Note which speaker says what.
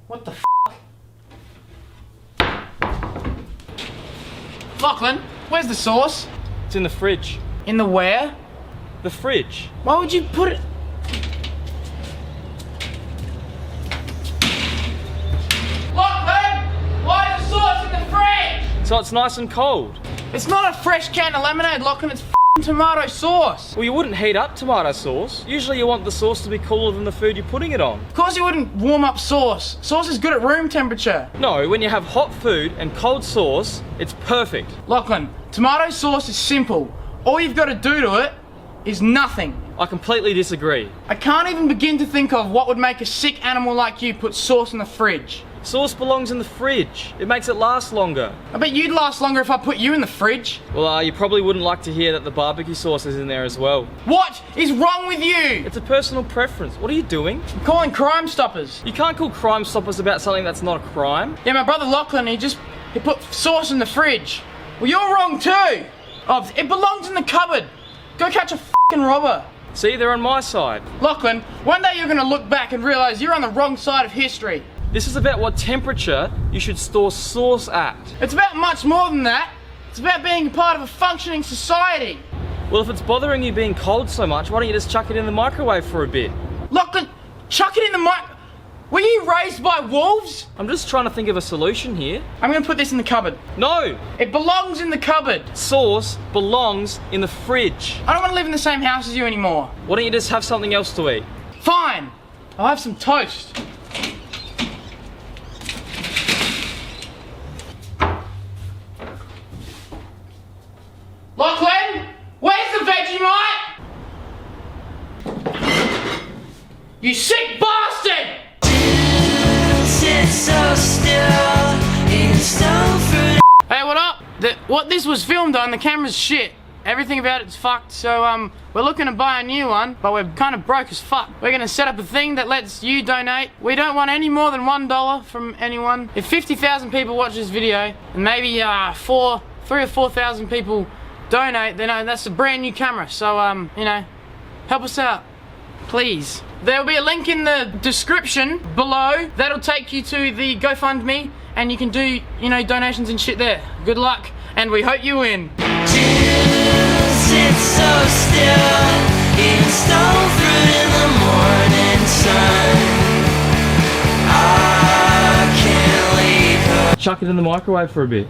Speaker 1: What the f? Lachlan, where's the sauce?
Speaker 2: It's in the fridge.
Speaker 1: In the where?
Speaker 2: The fridge.
Speaker 1: Why would you put it? Lachlan! Why is the sauce in the fridge?
Speaker 2: So it's nice and cold.
Speaker 1: It's not a fresh can of lemonade, Lachlan, it's f***ing tomato sauce.
Speaker 2: Well, you wouldn't heat up tomato sauce. Usually you want the sauce to be cooler than the food you're putting it on.
Speaker 1: Of course you wouldn't warm up sauce. Sauce is good at room temperature.
Speaker 2: No, when you have hot food and cold sauce, it's perfect.
Speaker 1: Lachlan, tomato sauce is simple. All you've got to do to it is nothing.
Speaker 2: I completely disagree.
Speaker 1: I can't even begin to think of what would make a sick animal like you put sauce in the fridge.
Speaker 2: Sauce belongs in the fridge. It makes it last longer.
Speaker 1: I bet you'd last longer if I put you in the fridge.
Speaker 2: Well, you probably wouldn't like to hear that the barbecue sauce is in there as well.
Speaker 1: What is wrong with you?
Speaker 2: It's a personal preference. What are you doing?
Speaker 1: I'm calling Crime Stoppers.
Speaker 2: You can't call Crime Stoppers about something that's not a crime.
Speaker 1: Yeah, my brother Lachlan, he put sauce in the fridge. Well, you're wrong too. Oh, it belongs in the cupboard. Go catch a f***ing robber.
Speaker 2: See, they're on my side.
Speaker 1: Lachlan, one day you're gonna look back and realize you're on the wrong side of history.
Speaker 2: This is about what temperature you should store sauce at.
Speaker 1: It's about much more than that. It's about being a part of a functioning society.
Speaker 2: Well, if it's bothering you being cold so much, why don't you just chuck it in the microwave for a bit?
Speaker 1: Lachlan, chuck it in the mic. Were you raised by wolves?
Speaker 2: I'm just trying to think of a solution here.
Speaker 1: I'm gonna put this in the cupboard.
Speaker 2: No!
Speaker 1: It belongs in the cupboard.
Speaker 2: Sauce belongs in the fridge.
Speaker 1: I don't want to live in the same house as you anymore.
Speaker 2: Why don't you just have something else to eat?
Speaker 1: Fine. I'll have some toast. Lachlan, where's the Vegemite? You sick bastard!
Speaker 3: Sit so still in stone fruit.
Speaker 1: Hey, what up? What this was filmed on, the camera's shit. Everything about it's fucked, so we're looking to buy a new one, but we're kind of broke as fuck. We're gonna set up a thing that lets you donate. We don't want any more than $1 from anyone. If 50,000 people watch this video, and maybe 3 or 4,000 people donate, then that's a brand new camera. So you know, help us out, please. There'll be a link in the description below that'll take you to the GoFundMe, and you can do, you know, donations and shit there. Good luck, and we hope you win.
Speaker 3: Sit so still in stone fruit in the morning sun. I can't leave her.
Speaker 2: Chuck it in the microwave for a bit.